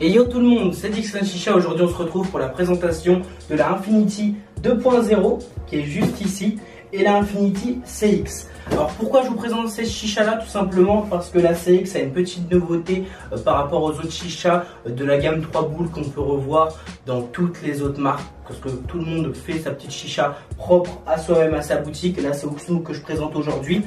Et yo tout le monde, c'est Dixon Chicha. Aujourd'hui on se retrouve pour la présentation de la Infinity 2.0 qui est juste ici et la Infinity CX. Alors pourquoi je vous présente ces chichas là? Tout simplement parce que la CX a une petite nouveauté par rapport aux autres chichas de la gamme 3 boules qu'on peut revoir dans toutes les autres marques, parce que tout le monde fait sa petite chicha propre à soi-même, à sa boutique. Là c'est Oxmook que je présente aujourd'hui.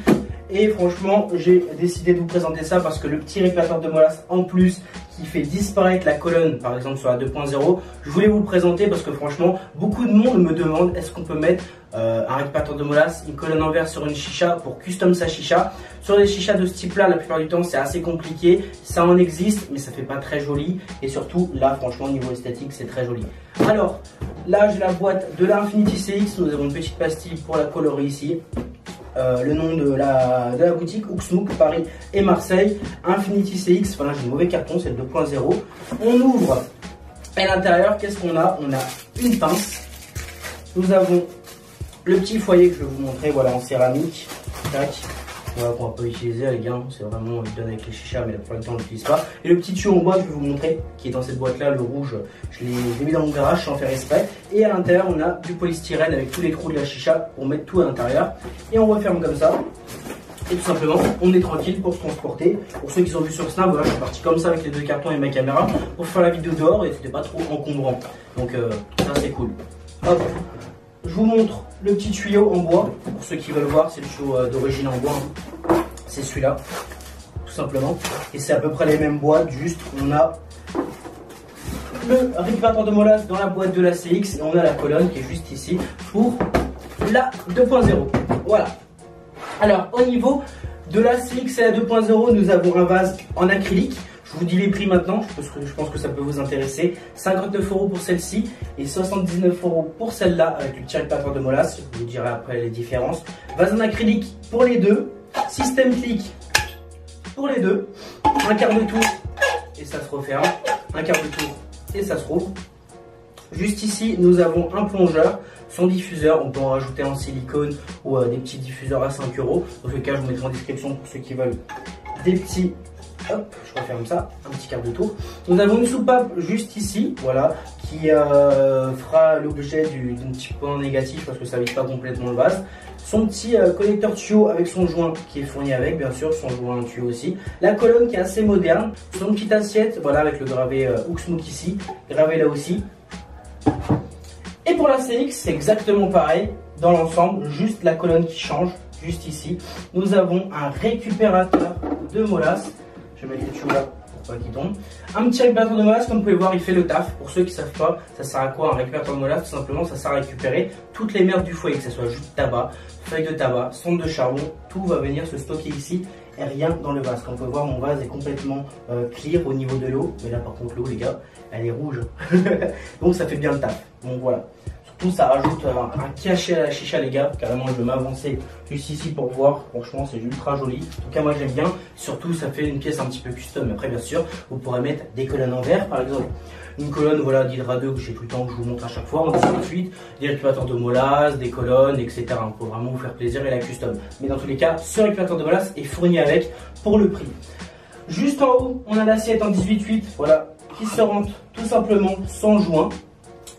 Et franchement, j'ai décidé de vous présenter ça parce que le petit régulateur de molasse en plus qui fait disparaître la colonne, par exemple sur la 2.0, je voulais vous le présenter parce que franchement, beaucoup de monde me demande est-ce qu'on peut mettre un régulateur de molasse, une colonne en verre sur une chicha pour custom sa chicha. Sur les chichas de ce type-là, la plupart du temps, c'est assez compliqué. Ça en existe, mais ça fait pas très joli. Et surtout, là, franchement, au niveau esthétique, c'est très joli. Alors, là, j'ai la boîte de la Infinity CX. Nous avons une petite pastille pour la colorer ici. Le nom de la boutique, Oxmook, Paris et Marseille, Infinity CX. Voilà, j'ai un mauvais carton, c'est le 2.0. On ouvre et à l'intérieur, qu'est-ce qu'on a? On a une pince. Nous avons le petit foyer que je vais vous montrer, voilà, en céramique. Tac. Voilà, qu'on va pas utiliser les gars, c'est vraiment bien avec les chichas, mais la plupart du temps on l'utilise pas. Et le petit tuyau en bois que je vais vous montrer, qui est dans cette boîte là, le rouge, je l'ai mis dans mon garage sans faire exprès. Et à l'intérieur on a du polystyrène avec tous les trous de la chicha pour mettre tout à l'intérieur. Et on referme comme ça. Et tout simplement, on est tranquille pour se transporter. Pour ceux qui ont vu sur Snap, voilà, je suis parti comme ça avec les deux cartons et ma caméra pour faire la vidéo dehors et c'était pas trop encombrant. Donc ça c'est cool. Hop. Je vous montre le petit tuyau en bois, pour ceux qui veulent voir, c'est le tuyau d'origine en bois, hein. C'est celui-là, tout simplement, et c'est à peu près les mêmes boîtes, juste on a le récupérateur de molasse dans la boîte de la CX, et on a la colonne qui est juste ici, pour la 2.0, voilà. Alors au niveau de la CX et la 2.0, nous avons un vase en acrylique. Je vous dis les prix maintenant, parce que je pense que ça peut vous intéresser. 59 € pour celle-ci et 79 € pour celle-là avec le petit régulateur de molasse. Je vous dirai après les différences. Vase en acrylique pour les deux. Système clic pour les deux. Un quart de tour et ça se referme. Un quart de tour et ça se rouvre. Juste ici, nous avons un plongeur. Son diffuseur, on peut en rajouter en silicone ou des petits diffuseurs à 5 €. Dans tous les cas, je vous mettrai en description pour ceux qui veulent des petits. Hop, je referme ça, un petit quart de tour. Nous avons une soupape juste ici, voilà, qui fera l'objet d'un petit point négatif parce que ça ne vide pas complètement le vase. Son petit connecteur tuyau avec son joint qui est fourni avec, bien sûr, son joint tuyau aussi. La colonne qui est assez moderne. Son petite assiette, voilà, avec le gravé Oxmook ici, gravé là aussi. Et pour la CX, c'est exactement pareil. Dans l'ensemble, juste la colonne qui change, juste ici. Nous avons un récupérateur de molasse. Je vais mettre le tuyau là pour pas qu'il tombe. Un petit récupérateur de molasse, comme vous pouvez voir, il fait le taf. Pour ceux qui ne savent pas, ça sert à quoi un récupérateur de molasse? Tout simplement, ça sert à récupérer toutes les merdes du foyer, que ce soit jus de tabac, feuilles de tabac, cendre de charbon, tout va venir se stocker ici et rien dans le vase. Comme vous pouvez voir, mon vase est complètement clear au niveau de l'eau. Mais là, par contre, l'eau, les gars, elle est rouge. Donc, ça fait bien le taf. Donc, voilà. Surtout, ça rajoute un cachet à la chicha, les gars. Carrément, je vais m'avancer juste ici pour voir. Franchement, c'est ultra joli. En tout cas, moi, j'aime bien. Surtout, ça fait une pièce un petit peu custom. Après, bien sûr, vous pourrez mettre des colonnes en verre, par exemple. Une colonne, voilà, d'Hydra 2 que j'ai tout le temps, que je vous montre à chaque fois. Ensuite, des récupérateurs de molasse, des colonnes, etc. Pour vraiment vous faire plaisir et la custom. Mais dans tous les cas, ce récupérateur de molasse est fourni avec pour le prix. Juste en haut, on a l'assiette en 18/8, voilà, qui se rentre tout simplement sans joint.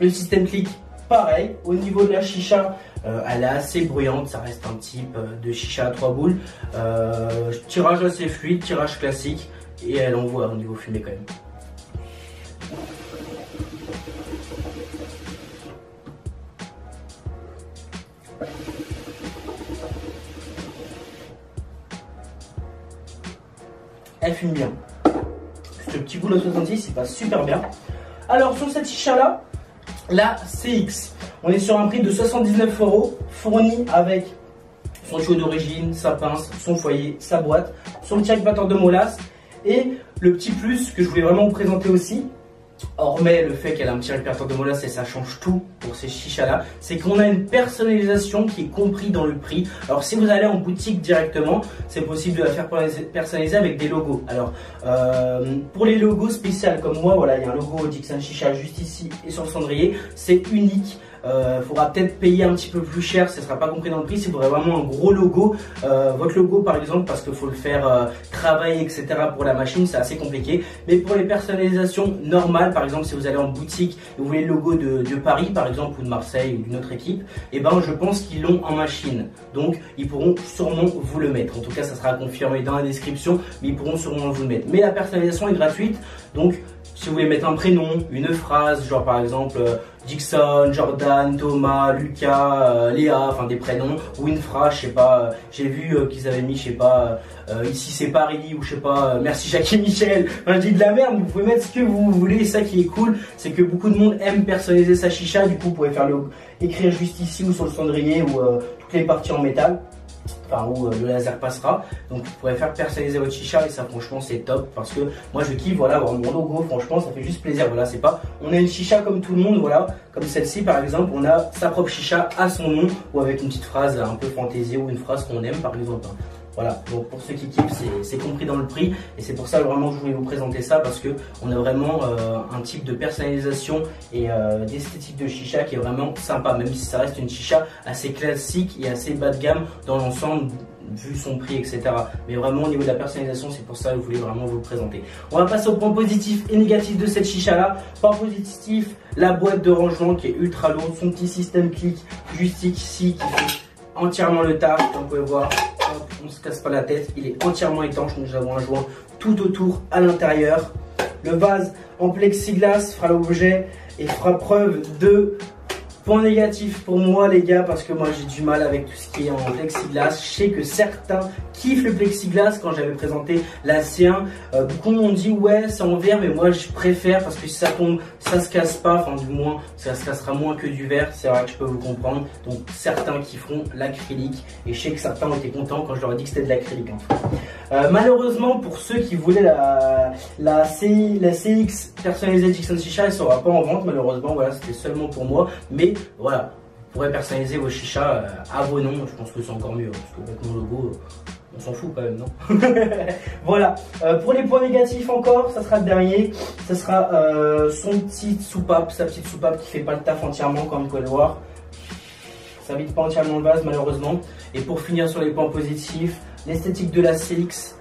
Le système clic, pareil. Au niveau de la chicha, elle est assez bruyante, ça reste un type de chicha à 3 boules. Tirage assez fluide, tirage classique, et elle envoie au niveau fumé quand même. Elle fume bien. Ce petit boulot 66, il passe super bien. Alors sur cette chicha là, la CX, on est sur un prix de 79 €, fourni avec son tuyau d'origine, sa pince, son foyer, sa boîte, son petit régulateur de molasse. Et le petit plus que je voulais vraiment vous présenter aussi, hormis le fait qu'elle a un petit régulateur de molasse et ça change tout pour ces chichas là, c'est qu'on a une personnalisation qui est comprise dans le prix. Alors si vous allez en boutique directement, c'est possible de la faire personnaliser avec des logos. Alors pour les logos spéciaux comme moi, voilà, il y a un logo Dixon Chicha juste ici et sur le cendrier, c'est unique faudra peut-être payer un petit peu plus cher, ce ne sera pas compris dans le prix. Si vous aurez vraiment un gros logo, votre logo par exemple, parce qu'il faut le faire travailler, etc. pour la machine, c'est assez compliqué. Mais pour les personnalisations normales, par exemple, si vous allez en boutique et vous voulez le logo de Paris, par exemple, ou de Marseille, ou d'une autre équipe, et ben je pense qu'ils l'ont en machine. Donc, ils pourront sûrement vous le mettre. En tout cas, ça sera confirmé dans la description, mais ils pourront sûrement vous le mettre. Mais la personnalisation est gratuite, donc si vous voulez mettre un prénom, une phrase, genre par exemple Dixon, Jordan, Thomas, Lucas, Léa, enfin des prénoms, ou une phrase, je sais pas, j'ai vu qu'ils avaient mis, je sais pas, ici c'est Paris, ou je sais pas, merci Jackie Michel, enfin je dis de la merde, vous pouvez mettre ce que vous voulez, et ça qui est cool, c'est que beaucoup de monde aime personnaliser sa chicha, du coup vous pouvez faire écrire juste ici ou sur le cendrier, ou toutes les parties en métal. Enfin, où le laser passera, donc vous pourrez faire personnaliser votre chicha et ça franchement c'est top parce que moi je kiffe, voilà, avoir mon logo, franchement ça fait juste plaisir. Voilà, c'est pas, on a une chicha comme tout le monde, voilà, comme celle-ci par exemple, on a sa propre chicha à son nom ou avec une petite phrase un peu fantaisie ou une phrase qu'on aime par exemple. Voilà, donc pour ceux qui kiffent, c'est compris dans le prix et c'est pour ça vraiment que je voulais vous présenter ça parce que on a vraiment un type de personnalisation et d'esthétique de chicha qui est vraiment sympa, même si ça reste une chicha assez classique et assez bas de gamme dans l'ensemble vu son prix, etc. Mais vraiment au niveau de la personnalisation, c'est pour ça que je voulais vraiment vous le présenter. On va passer au point positif et négatif de cette chicha là. Point positif, la boîte de rangement qui est ultra lourde, son petit système clic juste ici qui fait entièrement le taf, comme vous pouvez voir. On ne se casse pas la tête, il est entièrement étanche, nous avons un joint tout autour à l'intérieur. Le vase en plexiglas fera l'objet et fera preuve de point négatif pour moi les gars, parce que moi j'ai du mal avec tout ce qui est en plexiglas. Je sais que certains kiffent le plexiglas. Quand j'avais présenté la C1, beaucoup m'ont dit ouais c'est en verre, mais moi je préfère parce que si ça tombe ça se casse pas, enfin du moins ça se cassera moins que du verre, c'est vrai que je peux vous comprendre. Donc certains kifferont l'acrylique et je sais que certains ont été contents quand je leur ai dit que c'était de l'acrylique en fait. Malheureusement pour ceux qui voulaient la CX personnalisée Dixon Chicha, elle ne sera pas en vente malheureusement, voilà, c'était seulement pour moi, mais voilà, vous pourrez personnaliser vos chichas à vos noms. Je pense que c'est encore mieux parce qu'avec mon logo on s'en fout quand même, non? Voilà, pour les points négatifs encore, ça sera le dernier, ça sera son petite soupape, sa petite soupape qui fait pas le taf entièrement comme vous pouvez le voir. Ça vide pas entièrement le vase malheureusement. Et pour finir sur les points positifs, l'esthétique de la CX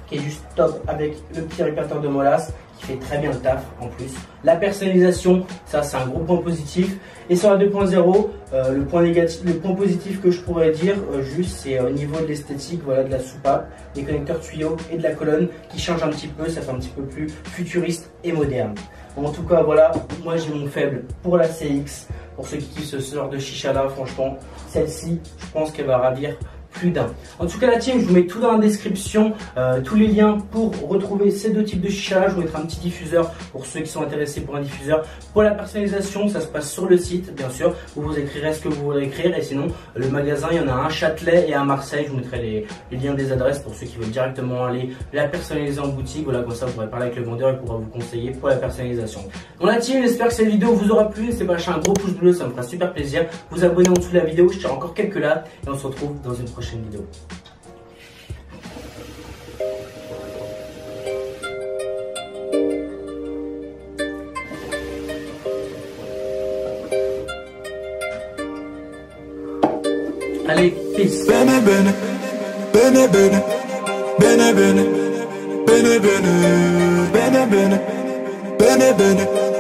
qui est juste top avec le petit répertoire de molasse qui fait très bien le taf en plus. La personnalisation, ça c'est un gros point positif. Et sur la 2.0, le point négatif, le point positif que je pourrais dire juste, c'est au niveau de l'esthétique, voilà, de la soupape, des connecteurs tuyaux et de la colonne qui change un petit peu, ça fait un petit peu plus futuriste et moderne. Bon, en tout cas voilà, moi j'ai mon faible pour la CX. Pour ceux qui kiffent ce genre de chicha là, franchement, celle-ci, je pense qu'elle va ravir plus d'un. En tout cas la team, je vous mets tout dans la description, tous les liens pour retrouver ces deux types de chicha. Je vous mettrai un petit diffuseur pour ceux qui sont intéressés pour un diffuseur. Pour la personnalisation, ça se passe sur le site bien sûr, où vous écrirez ce que vous voulez écrire, et sinon le magasin, il y en a un à Châtelet et un à Marseille. Je vous mettrai les liens des adresses pour ceux qui veulent directement aller la personnaliser en boutique. Voilà, comme ça vous pourrez parler avec le vendeur, il pourra vous conseiller pour la personnalisation. Bon la team, j'espère que cette vidéo vous aura plu. N'hésitez pas à lâcher un gros pouce bleu, ça me fera super plaisir. Vous abonnez en dessous de la vidéo, je tire encore quelques là et on se retrouve dans une prochaine vidéo. Allez, peace. Bene bene, bene bene, bene bene, bene bene, bene bene, bene bene.